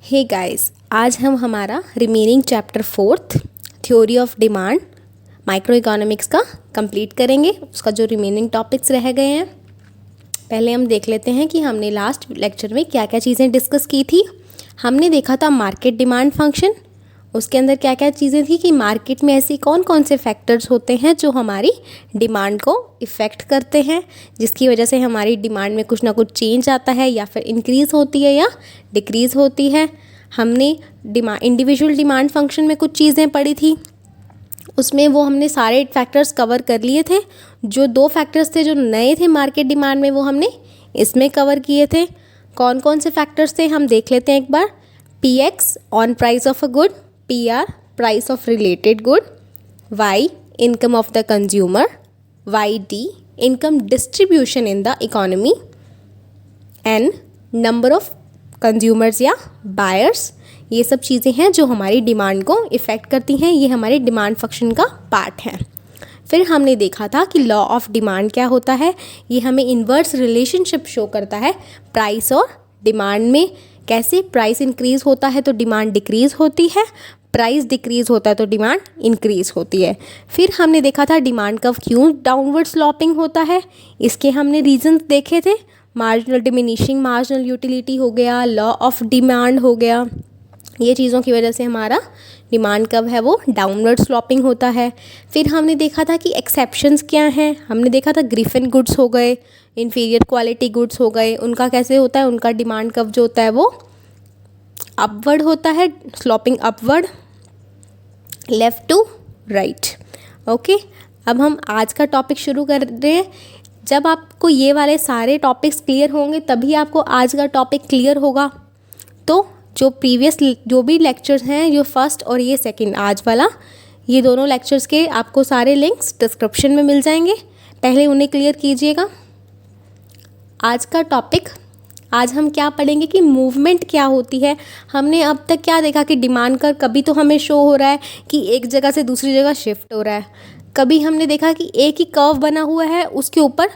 Hey guys, आज हम हमारा remaining chapter 4 theory of demand micro economics का कंप्लीट करेंगे। उसका जो रिमेनिंग टॉपिक्स रह गए हैं, पहले हम देख लेते हैं कि हमने लास्ट लेक्चर में क्या क्या चीज़ें डिस्कस की थी। हमने देखा था मार्केट डिमांड फंक्शन। उसके अंदर क्या क्या चीज़ें थी कि मार्केट में ऐसी कौन कौन से फैक्टर्स होते हैं जो हमारी डिमांड को इफ़ेक्ट करते हैं, जिसकी वजह से हमारी डिमांड में कुछ ना कुछ चेंज आता है या फिर इंक्रीज़ होती है या डिक्रीज़ होती है। हमने इंडिविजुअल डिमांड फंक्शन में कुछ चीज़ें पढ़ी थी, उसमें वो हमने सारे फैक्टर्स कवर कर लिए थे। जो 2 फैक्टर्स थे जो नए थे मार्केट डिमांड में, वो हमने इसमें कवर किए थे। कौन कौन से फैक्टर्स थे हम देख लेते हैं एक बार। PX on price of a good, PR price of related good, Y income of the consumer, YD income distribution in the economy, N number of consumers या बायर्स। ये सब चीज़ें हैं जो हमारी डिमांड को इफ़ेक्ट करती हैं। ये हमारे डिमांड फंक्शन का पार्ट है। फिर हमने देखा था कि लॉ ऑफ डिमांड क्या होता है। ये हमें इन्वर्स रिलेशनशिप शो करता है प्राइस और डिमांड में। कैसे प्राइस इंक्रीज़ होता है तो डिमांड डिक्रीज़ होती है, प्राइस डिक्रीज़ होता है तो डिमांड इंक्रीज़ होती है। फिर हमने देखा था डिमांड कर्व क्यों डाउनवर्ड स्लॉपिंग होता है। इसके हमने रीजंस देखे थे। मार्जिनल डिमिनिशिंग मार्जिनल यूटिलिटी हो गया, लॉ ऑफ डिमांड हो गया। ये चीज़ों की वजह से हमारा डिमांड कर्व है वो डाउनवर्ड स्लॉपिंग होता है। फिर हमने देखा था कि एक्सेप्शंस क्या हैं। हमने देखा था ग्रिफिन गुड्स हो गए, इन्फीरियर क्वालिटी गुड्स हो गए, उनका कैसे होता है, उनका डिमांड कर्व जो होता है वो अपवर्ड होता है, sloping upward, left to right. Okay, अब हम आज का टॉपिक शुरू कर रहे हैं। जब आपको ये वाले सारे टॉपिक्स क्लियर होंगे तभी आपको आज का टॉपिक क्लियर होगा। तो जो प्रीवियस जो भी लेक्चर्स हैं, जो फर्स्ट और ये सेकंड आज वाला, ये दोनों लेक्चर्स के आपको सारे लिंक्स डिस्क्रिप्शन में मिल जाएंगे। पहले उन्हें क्लियर कीजिएगा। आज का टॉपिक, आज हम क्या पढ़ेंगे कि मूवमेंट क्या होती है। हमने अब तक क्या देखा कि डिमांड का कभी तो हमें शो हो रहा है कि एक जगह से दूसरी जगह शिफ्ट हो रहा है। कभी हमने देखा कि एक ही कर्व बना हुआ है, उसके ऊपर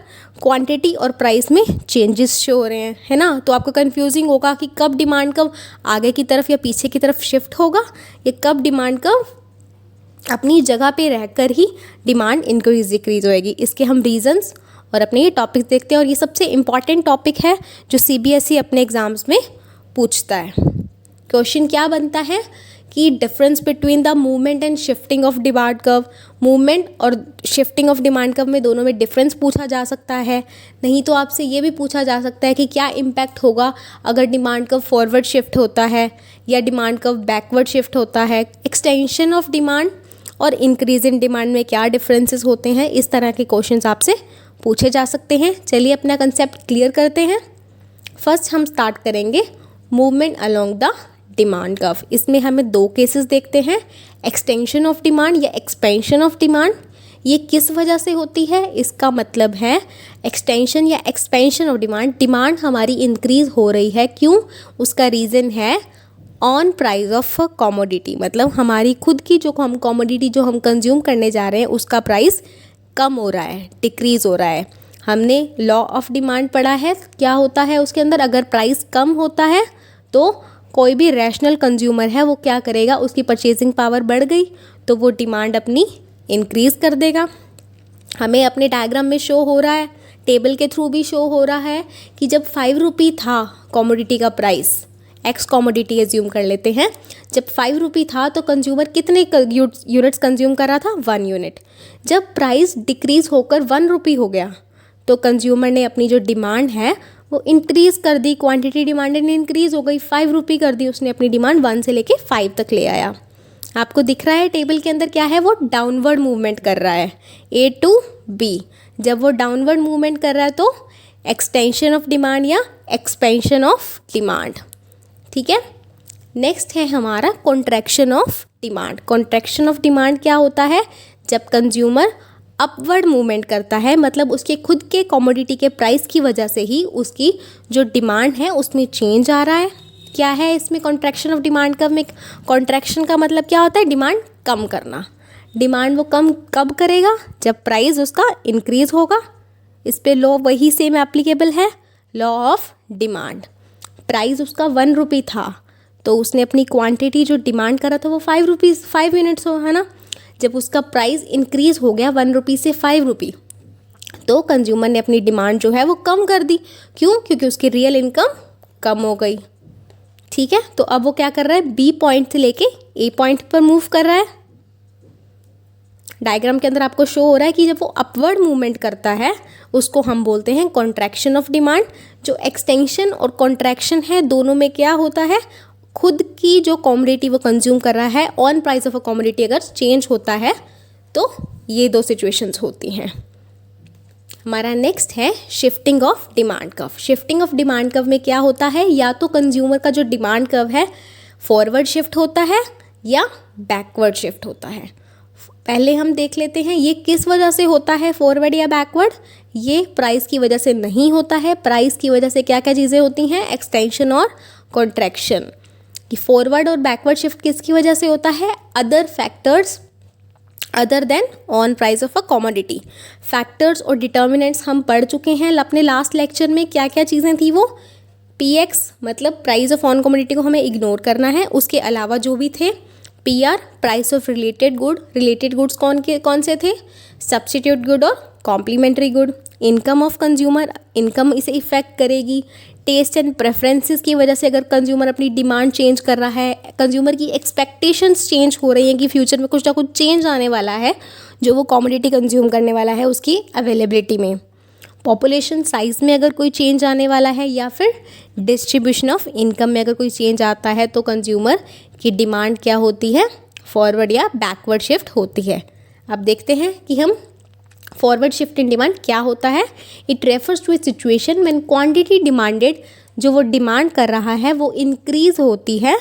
क्वांटिटी और प्राइस में चेंजेस शो हो रहे हैं, है ना। तो आपको कंफ्यूजिंग होगा कि कब डिमांड कर्व आगे की तरफ या पीछे की तरफ शिफ्ट होगा, या कब डिमांड कर्व अपनी जगह पे रहकर ही डिमांड इंक्रीज डिक्रीज होएगी। इसके हम रीजंस और अपने ये टॉपिक देखते हैं। और ये सबसे इम्पॉर्टेंट टॉपिक है जो CBSE अपने एग्ज़ाम्स में पूछता है। क्वेश्चन क्या बनता है कि difference between the movement and shifting of demand curve. Movement और शिफ्टिंग ऑफ डिमांड कर्व में दोनों में डिफरेंस पूछा जा सकता है। नहीं तो आपसे ये भी पूछा जा सकता है कि क्या इम्पैक्ट होगा अगर डिमांड कर्व फॉरवर्ड शिफ्ट होता है या डिमांड कर्व बैकवर्ड शिफ्ट होता है। एक्सटेंशन ऑफ डिमांड और इंक्रीज इन डिमांड में क्या डिफरेंसेस होते हैं। इस तरह के क्वेश्चंस आपसे पूछे जा सकते हैं। चलिए अपना कंसेप्ट क्लियर करते हैं। फर्स्ट हम स्टार्ट करेंगे movement along the demand curve. इसमें हमें 2 केसेस देखते हैं, एक्सटेंशन ऑफ डिमांड या एक्सपेंशन ऑफ डिमांड। ये किस वजह से होती है, इसका मतलब है एक्सटेंशन या एक्सपेंशन ऑफ डिमांड। डिमांड हमारी इंक्रीज हो रही है, क्यों, उसका रीज़न है ऑन प्राइस ऑफ कॉमोडिटी। मतलब हमारी खुद की जो हम कॉमोडिटी जो हम कंज्यूम करने जा रहे हैं उसका प्राइस कम हो रहा है, डिक्रीज़ हो रहा है। हमने लॉ ऑफ डिमांड पढ़ा है, क्या होता है उसके अंदर, अगर प्राइस कम होता है तो कोई भी रैशनल कंज्यूमर है वो क्या करेगा, उसकी परचेजिंग पावर बढ़ गई तो वो डिमांड अपनी इंक्रीज़ कर देगा। हमें अपने डायग्राम में शो हो रहा है, टेबल के थ्रू भी शो हो रहा है कि जब 5 रुपये था कॉमोडिटी का प्राइस, एक्स कॉमोडिटी एज्यूम कर लेते हैं, जब 5 रुपये था तो कंज्यूमर कितने यूनिट्स कंज्यूम कर रहा था, 1 यूनिट। जब प्राइस डिक्रीज़ होकर 1 रुपये हो गया तो कंज्यूमर ने अपनी जो डिमांड है वो इंक्रीज़ कर दी, क्वांटिटी डिमांड ने इंक्रीज़ हो गई, 5 रुपये कर दी उसने, अपनी डिमांड 1 से लेके 5 तक ले आया। आपको दिख रहा है टेबल के अंदर क्या है, वो डाउनवर्ड मूवमेंट कर रहा है, A to B। जब वो डाउनवर्ड मूवमेंट कर रहा है तो एक्सटेंशन ऑफ डिमांड या एक्सपेंशन ऑफ डिमांड। ठीक है। नेक्स्ट है हमारा contraction of demand. Contraction of demand क्या होता है, जब कंज्यूमर अपवर्ड मूवमेंट करता है, मतलब उसके खुद के कमोडिटी के प्राइस की वजह से ही उसकी जो डिमांड है उसमें चेंज आ रहा है। क्या है इसमें कॉन्ट्रैक्शन ऑफ डिमांड कर्व में, कॉन्ट्रैक्शन का मतलब क्या होता है, डिमांड कम करना। डिमांड वो कम कब करेगा, जब प्राइस उसका इंक्रीज़ होगा। इस पे लॉ वही सेम एप्लीकेबल है, लॉ ऑफ डिमांड। प्राइस उसका 1 रुपये था तो उसने अपनी क्वांटिटी जो डिमांड करा था वो 5 यूनिट्स हो, है ना। जब उसका प्राइस इंक्रीज़ हो गया 1 रुपी से 5 रुपी, तो कंज्यूमर ने अपनी डिमांड जो है वो कम कर दी। क्यों? क्योंकि उसकी रियल इनकम कम हो गई। ठीक है, तो अब वो क्या कर रहा है, बी पॉइंट से लेके ए पॉइंट पर मूव कर रहा है। डायग्राम के अंदर आपको शो हो रहा है कि जब वो अपवर्ड मूवमेंट करता है उसको हम बोलते हैं कॉन्ट्रैक्शन ऑफ डिमांड। जो एक्सटेंशन और कॉन्ट्रैक्शन है दोनों में क्या होता है, खुद की जो कमोडिटी वो कंज्यूम कर रहा है, on price of a commodity अगर चेंज होता है तो ये दो सिचुएशंस होती हैं। हमारा नेक्स्ट है shifting of demand curve. Shifting of demand curve में क्या होता है, या तो कंज्यूमर का जो डिमांड कर्व है फॉरवर्ड शिफ्ट होता है या बैकवर्ड शिफ्ट होता है। पहले हम देख लेते हैं ये किस वजह से होता है, फॉरवर्ड या बैकवर्ड। ये प्राइस की वजह से नहीं होता है। प्राइस की वजह से क्या क्या चीज़ें होती हैं, एक्सटेंशन और कॉन्ट्रैक्शन। कि फॉरवर्ड और बैकवर्ड शिफ्ट किसकी वजह से होता है, other factors other than on price of a commodity. Factors और डिटर्मिनेंट्स हम पढ़ चुके हैं अपने लास्ट लेक्चर में। क्या क्या चीज़ें थी वो, PX मतलब प्राइस ऑफ ऑन कमोडिटी को हमें इग्नोर करना है। उसके अलावा जो भी थे, PR price of related good. Related goods कौन से थे, सब्स्टिट्यूट गुड और complementary good. Income of consumer, income इसे इफेक्ट करेगी। टेस्ट एंड प्रेफरेंसेस की वजह से अगर कंज्यूमर अपनी डिमांड चेंज कर रहा है, कंज्यूमर की एक्सपेक्टेशंस चेंज हो रही हैं कि फ्यूचर में कुछ ना कुछ चेंज आने वाला है, जो वो कमोडिटी कंज्यूम करने वाला है उसकी अवेलेबिलिटी में। पॉपुलेशन साइज़ में अगर कोई चेंज आने वाला है, या फिर डिस्ट्रीब्यूशन ऑफ इनकम में अगर कोई चेंज आता है, तो कंज्यूमर की डिमांड क्या होती है, फॉरवर्ड या बैकवर्ड शिफ्ट होती है। अब देखते हैं कि हम फॉरवर्ड शिफ्ट इन डिमांड क्या होता है। It refers to a situation when quantity demanded, जो वो डिमांड कर रहा है वो इंक्रीज होती है।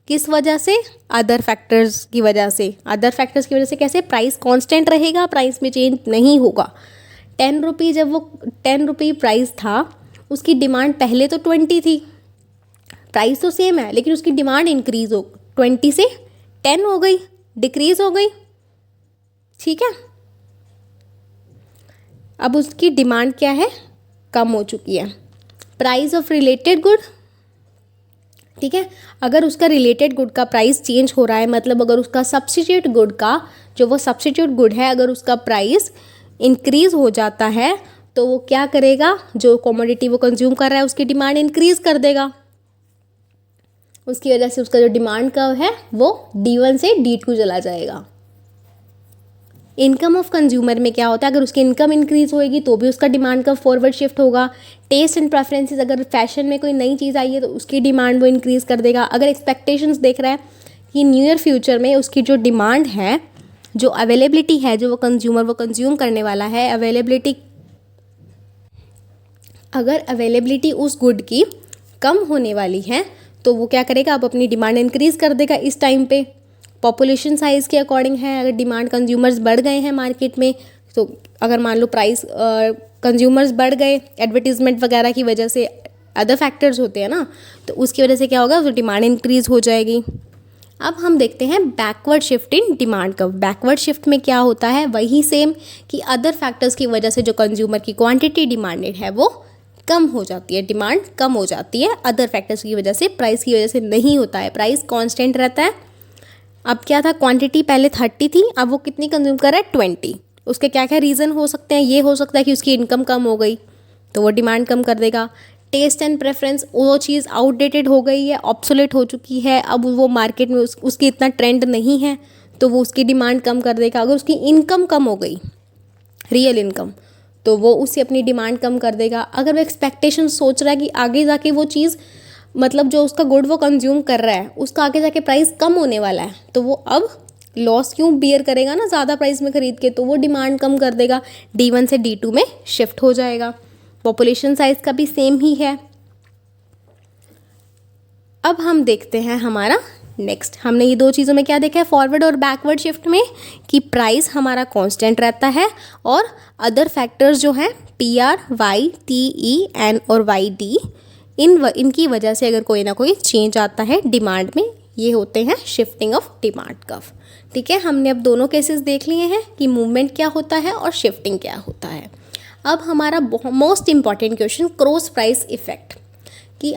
किस वजह से, अदर फैक्टर्स की वजह से। अदर फैक्टर्स की वजह से कैसे, प्राइस कांस्टेंट रहेगा, प्राइस में चेंज नहीं होगा। 10 रुपी, जब वो 10 रुपी प्राइस था, उसकी डिमांड पहले तो 20 थी, प्राइस तो सेम है लेकिन उसकी डिमांड इंक्रीज हो, 20 से 10 हो गई, डिक्रीज हो गई। ठीक है, अब उसकी डिमांड क्या है, कम हो चुकी है। प्राइस ऑफ रिलेटेड गुड, ठीक है, अगर उसका रिलेटेड गुड का प्राइस चेंज हो रहा है, मतलब अगर उसका सब्स्टिट्यूट गुड का, जो वो सब्स्टिट्यूट गुड है, अगर उसका प्राइस इंक्रीज हो जाता है तो वो क्या करेगा, जो कमोडिटी वो कंज्यूम कर रहा है उसकी डिमांड इंक्रीज कर देगा। उसकी वजह से उसका जो डिमांड कर्व है वो D1 से D2 चला जाएगा। इनकम ऑफ कंज्यूमर में क्या होता है, अगर उसकी इनकम इंक्रीज होएगी तो भी उसका डिमांड का फॉरवर्ड शिफ्ट होगा। टेस्ट एंड प्रेफरेंसेस, अगर फैशन में कोई नई चीज़ आई है तो उसकी डिमांड वो इंक्रीज कर देगा। अगर एक्सपेक्टेशंस देख रहा है कि नियर फ्यूचर में उसकी जो डिमांड है, जो अवेलेबिलिटी है, जो वो कंज्यूमर वो कंज्यूम करने वाला है, अवेलेबिलिटी, अगर अवेलेबिलिटी उस गुड की कम होने वाली है तो वो क्या करेगा, अब अपनी डिमांड इंक्रीज कर देगा इस टाइम पे। पॉपुलेशन साइज़ के अकॉर्डिंग है, अगर डिमांड कंज्यूमर्स बढ़ गए हैं मार्केट में, तो अगर मान लो प्राइस कंज्यूमर्स बढ़ गए एडवर्टीजमेंट वगैरह की वजह से, अदर फैक्टर्स होते हैं ना, तो उसकी वजह से क्या होगा, तो डिमांड इंक्रीज हो जाएगी। अब हम देखते हैं backward shift in demand curve. Backward shift में क्या होता है, वही सेम कि अदर फैक्टर्स की वजह से जो कंज्यूमर की क्वांटिटी डिमांडेड है वो कम हो जाती है, डिमांड कम हो जाती है अदर फैक्टर्स की वजह से, प्राइस की वजह से नहीं होता है। प्राइस कांस्टेंट रहता है। अब क्या था, क्वांटिटी पहले 30 थी, अब वो कितनी कंज्यूम कर रहा है, 20। उसके क्या क्या रीज़न हो सकते हैं, ये हो सकता है कि उसकी इनकम कम हो गई तो वो डिमांड कम कर देगा। टेस्ट एंड प्रेफरेंस, वो चीज़ आउटडेटेड हो गई है, ऑब्सोलेट हो चुकी है, अब वो मार्केट में उसकी इतना ट्रेंड नहीं है तो वो उसकी डिमांड कम कर देगा। अगर उसकी इनकम कम हो गई, रियल इनकम, तो वो उससे अपनी डिमांड कम कर देगा। अगर वो एक्सपेक्टेशन सोच रहा है कि आगे जाके वो चीज़, मतलब जो उसका गुड वो कंज्यूम कर रहा है उसका आगे जाके प्राइस कम होने वाला है, तो वो अब लॉस क्यों बियर करेगा ना ज़्यादा प्राइस में ख़रीद के, तो वो डिमांड कम कर देगा, D1 से D2 में शिफ्ट हो जाएगा। पॉपुलेशन साइज़ का भी सेम ही है। अब हम देखते हैं हमारा नेक्स्ट, हमने ये दो चीज़ों में क्या देखा है, फॉरवर्ड और बैकवर्ड शिफ्ट में, कि प्राइस हमारा कांस्टेंट रहता है और अदर फैक्टर्स जो हैं PR, Y, T, E, N और YD, इनकी वजह से अगर कोई ना कोई चेंज आता है डिमांड में, ये होते हैं शिफ्टिंग ऑफ डिमांड कर्व। ठीक है, हमने अब दोनों केसेस देख लिए हैं कि मूवमेंट क्या होता है और शिफ्टिंग क्या होता है। अब हमारा most important question, cross price effect, कि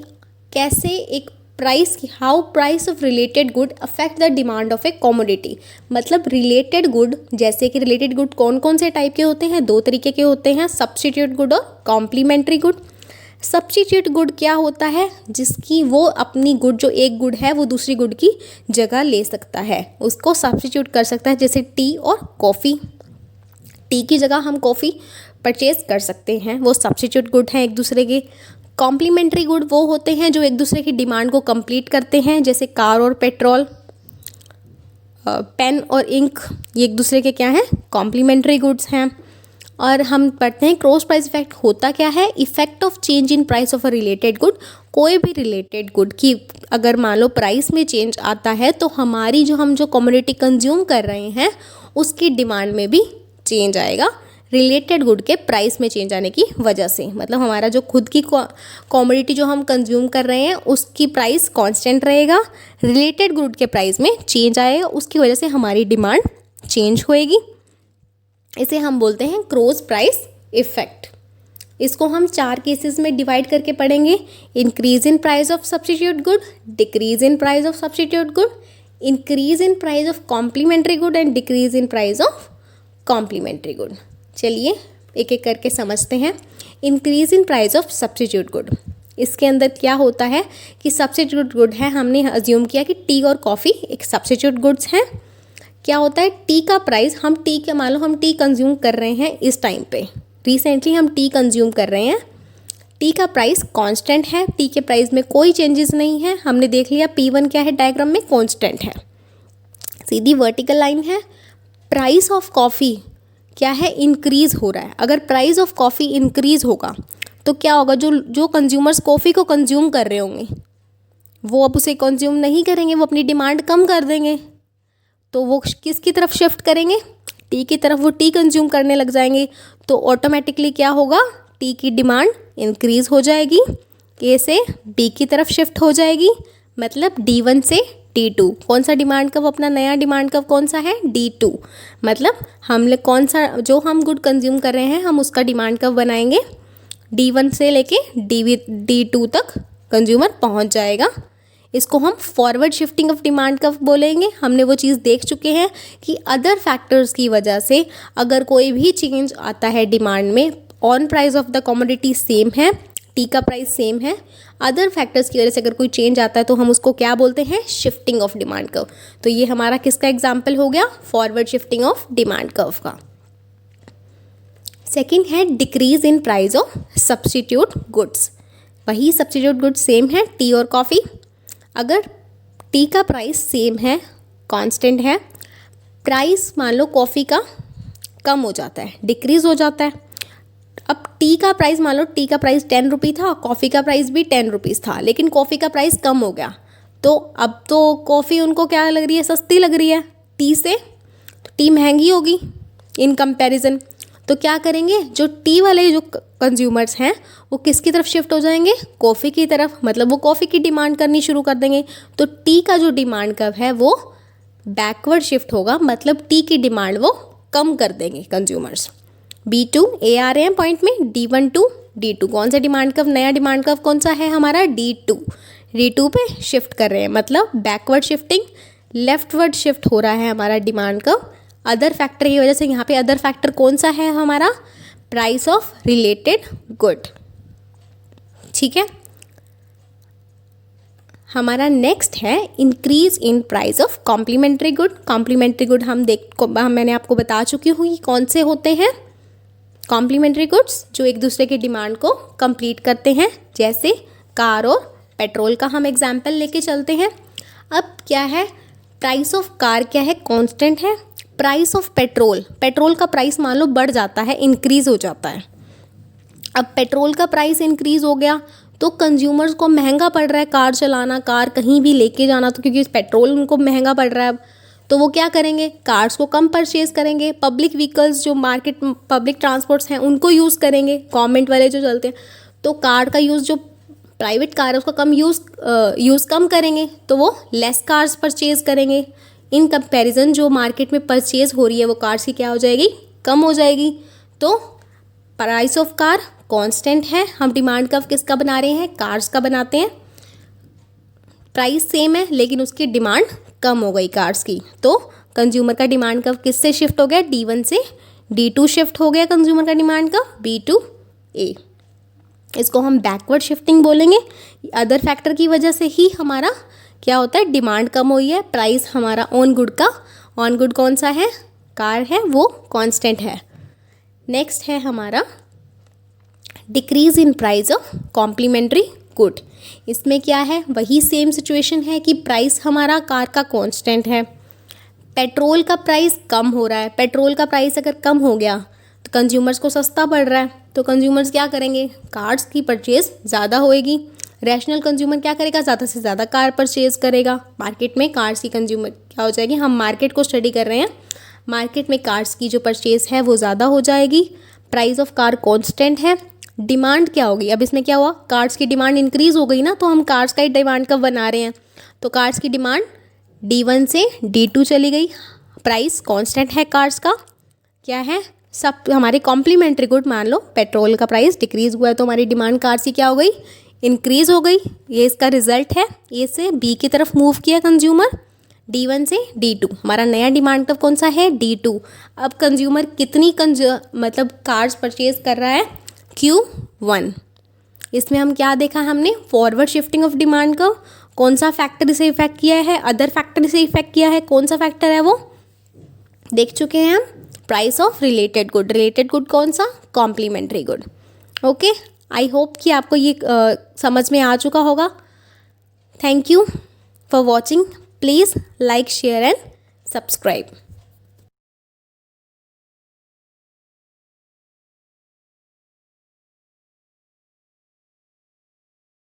कैसे एक प्राइस की, how price of related good affect the demand of A commodity. मतलब रिलेटेड गुड, जैसे कि रिलेटेड गुड कौन कौन से टाइप के होते हैं, दो तरीके के होते हैं, सब्स्टिट्यूट गुड और कॉम्प्लीमेंट्री गुड। सब्स्टिट्यूट गुड क्या होता है, जिसकी वो अपनी गुड, जो एक गुड है वो दूसरी गुड की जगह ले सकता है, उसको सब्स्टिट्यूट कर सकता है। जैसे टी और कॉफ़ी, टी की जगह हम कॉफ़ी परचेज कर सकते हैं, वो सब्स्टिट्यूट गुड हैं एक दूसरे के। कॉम्प्लीमेंट्री गुड वो होते हैं जो एक दूसरे की डिमांड को कंप्लीट करते हैं, जैसे कार और पेट्रोल, पेन और इंक, ये एक दूसरे के क्या हैं, कॉम्प्लीमेंट्री गुड्स हैं। और हम पढ़ते हैं क्रॉस प्राइस इफेक्ट होता क्या है, effect of change in price of a related good. कोई भी रिलेटेड गुड की अगर मान लो प्राइस में चेंज आता है तो हमारी हम जो कमोडिटी कंज्यूम कर रहे हैं उसकी डिमांड में भी चेंज आएगा, रिलेटेड गुड के प्राइस में चेंज आने की वजह से। मतलब हमारा जो खुद की कमोडिटी जो हम कंज्यूम कर रहे हैं उसकी प्राइस कांस्टेंट रहेगा, रिलेटेड गुड के प्राइस में चेंज आएगा, उसकी वजह से हमारी डिमांड चेंज होएगी। इसे हम बोलते हैं क्रॉस प्राइस इफेक्ट। इसको हम 4 केसेस में डिवाइड करके पढ़ेंगे, increase in price of substitute good, decrease in price of substitute good, increase in price of complementary good and decrease in price of complementary good. चलिए एक एक करके समझते हैं। Increase in price of substitute good, इसके अंदर क्या होता है कि सब्स्टिट्यूट गुड है, हमने अज्यूम किया कि टी और कॉफ़ी एक सब्स्टिट्यूट गुड्स हैं। क्या होता है, टी का प्राइस, हम टी के मान लो हम टी कंज्यूम कर रहे हैं इस टाइम पे, रिसेंटली हम टी कंज्यूम कर रहे हैं, टी का प्राइस कांस्टेंट है, टी के प्राइस में कोई चेंजेस नहीं है। हमने देख लिया P1 क्या है डायग्राम में, कांस्टेंट है, सीधी वर्टिकल लाइन है। प्राइस ऑफ कॉफ़ी क्या है, इंक्रीज़ हो रहा है। अगर प्राइस ऑफ कॉफ़ी इंक्रीज़ होगा तो क्या होगा, जो कंज्यूमर्स कॉफ़ी को कंज्यूम कर रहे होंगे वो अब उसे कंज्यूम नहीं करेंगे, वो अपनी डिमांड कम कर देंगे, तो वो किसकी तरफ शिफ्ट करेंगे, टी की तरफ, वो टी कंज्यूम करने लग जाएंगे। तो ऑटोमेटिकली क्या होगा, टी की डिमांड इंक्रीज़ हो जाएगी, ए से बी की तरफ शिफ्ट हो जाएगी, मतलब D1 से D2। कौन सा डिमांड कर्व, अपना नया डिमांड कर्व कौन सा है, D2। मतलब हम लोग कौन सा, जो हम गुड कंज्यूम कर रहे हैं हम उसका डिमांड कर्व बनाएंगे, D1 से लेके D2 तक कंज्यूमर पहुंच जाएगा। इसको हम forward shifting of demand curve बोलेंगे। हमने वो चीज़ देख चुके हैं कि अदर फैक्टर्स की वजह से अगर कोई भी चेंज आता है डिमांड में, on price of the commodity same है, टी का प्राइस सेम है, अदर फैक्टर्स की वजह से अगर कोई चेंज आता है तो हम उसको क्या बोलते हैं, शिफ्टिंग ऑफ डिमांड कर्व। तो ये हमारा किसका एग्जाम्पल हो गया, forward shifting of demand curve का। सेकेंड है decrease in price of substitute goods. वही सब्स्टिट्यूट गुड्स सेम है, टी और कॉफ़ी। अगर टी का प्राइस सेम है, कांस्टेंट है, प्राइस मान लो कॉफ़ी का कम हो जाता है, डिक्रीज़ हो जाता है। अब टी का प्राइस, मान लो टी का प्राइस 10 रुपये था, कॉफ़ी का प्राइस भी 10 रुपीज़ था, लेकिन कॉफ़ी का प्राइस कम हो गया, तो अब तो कॉफ़ी उनको क्या लग रही है, सस्ती लग रही है टी से, तो टी महंगी होगी इन कंपैरिजन। तो क्या करेंगे, जो टी वाले जो कंज्यूमर्स हैं वो किसकी तरफ शिफ्ट हो जाएंगे, कॉफ़ी की तरफ, मतलब वो कॉफ़ी की डिमांड करनी शुरू कर देंगे। तो टी का जो डिमांड कर्व है वो बैकवर्ड शिफ्ट होगा, मतलब टी की डिमांड वो कम कर देंगे कंज्यूमर्स। B2 ए आ रहे हैं पॉइंट में, D1 टू D2, कौन सा डिमांड कर्व, नया डिमांड कर्व कौन सा है हमारा, D2 पे शिफ्ट कर रहे हैं, मतलब बैकवर्ड शिफ्टिंग, लेफ्टवर्ड शिफ्ट हो रहा है हमारा डिमांड कर्व अदर फैक्टर की वजह से। यहाँ पे अदर फैक्टर कौन सा है हमारा, प्राइस ऑफ रिलेटेड गुड। ठीक है, हमारा नेक्स्ट है increase in price of complementary good. Complementary good मैंने आपको बता चुकी हूँ कि कौन से होते हैं, कॉम्प्लीमेंट्री गुड्स जो एक दूसरे की डिमांड को कंप्लीट करते हैं, जैसे कार और पेट्रोल का हम एग्जाम्पल लेके चलते हैं। अब क्या है, प्राइस ऑफ कार क्या है, कांस्टेंट है, प्राइस ऑफ पेट्रोल का प्राइस मान लो बढ़ जाता है, इंक्रीज़ हो जाता है। अब पेट्रोल का प्राइस इंक्रीज़ हो गया तो कंज्यूमर्स को महंगा पड़ रहा है कार चलाना, कार कहीं भी लेके जाना, तो क्योंकि पेट्रोल उनको महंगा पड़ रहा है अब, तो वो क्या करेंगे, कार्स को कम परचेज करेंगे, पब्लिक व्हीकल्स जो मार्केट पब्लिक ट्रांसपोर्ट्स हैं उनको यूज़ करेंगे, गवर्नमेंट वाले जो चलते हैं, तो कार का यूज़, जो प्राइवेट कार है उसका कम यूज़ कम करेंगे, तो वो लेस कार्स परचेज करेंगे। इन कंपैरिजन जो मार्केट में परचेज हो रही है वो कार्स की क्या हो जाएगी, कम हो जाएगी। तो प्राइस ऑफ कार कांस्टेंट है, हम डिमांड कर्व किसका बना रहे हैं, कार्स का बनाते हैं। प्राइस सेम है लेकिन उसकी डिमांड कम हो गई कार्स की, तो कंज्यूमर का डिमांड कब किससे शिफ्ट हो गया, D1 से D2 शिफ्ट हो गया कंज्यूमर का डिमांड का B to A। इसको हम बैकवर्ड शिफ्टिंग बोलेंगे। अदर फैक्टर की वजह से ही हमारा क्या होता है, डिमांड कम हुई है, प्राइस हमारा ऑन गुड का, ऑन गुड कौन सा है, कार है, वो कांस्टेंट है। नेक्स्ट है हमारा decrease in price of complementary good. इसमें क्या है, वही सेम सिचुएशन है कि प्राइस हमारा कार का कांस्टेंट है, पेट्रोल का प्राइस कम हो रहा है। पेट्रोल का प्राइस अगर कम हो गया तो कंज्यूमर्स को सस्ता पड़ रहा है, तो कंज्यूमर्स क्या करेंगे, कार्स की परचेज़ ज़्यादा होएगी। रैशनल कंज्यूमर क्या करेगा, ज़्यादा से ज़्यादा कार परचेज़ करेगा। मार्केट में कार्स की कंज्यूमर क्या हो जाएगी, हम मार्केट को स्टडी कर रहे हैं, मार्केट में कार्स की जो परचेज़ है वो ज़्यादा हो जाएगी। प्राइस ऑफ कार कांस्टेंट है, डिमांड क्या होगी, अब इसमें क्या हुआ, कार्स की डिमांड इंक्रीज़ हो गई ना, तो हम कार्स का ही डिमांड कब बना रहे हैं, तो कार्स की डिमांड D1 से D2 चली गई। प्राइस कांस्टेंट है कार्स का, क्या है, सब हमारे कॉम्प्लीमेंट्री गुड, मान लो पेट्रोल का प्राइस डिक्रीज़ हुआ है तो हमारी डिमांड कार्स की क्या हो गई, इंक्रीज़ हो गई। ये इसका रिजल्ट है, ए से बी की तरफ मूव किया कंज्यूमर, D1 से D2। हमारा नया डिमांड कब कौन सा है, D2। अब कंज्यूमर कितनी मतलब कार्स परचेज कर रहा है, Q1। इसमें हम क्या देखा हमने, फॉरवर्ड शिफ्टिंग ऑफ डिमांड का कौन सा फैक्टर इसे इफेक्ट किया है, अदर फैक्टर इसे इफेक्ट किया है, कौन सा फैक्टर है वो देख चुके हैं हम, price of related good. Related good कौन सा, complementary good. Okay, I hope कि आपको ये समझ में आ चुका होगा। Thank you for watching, please like share and subscribe.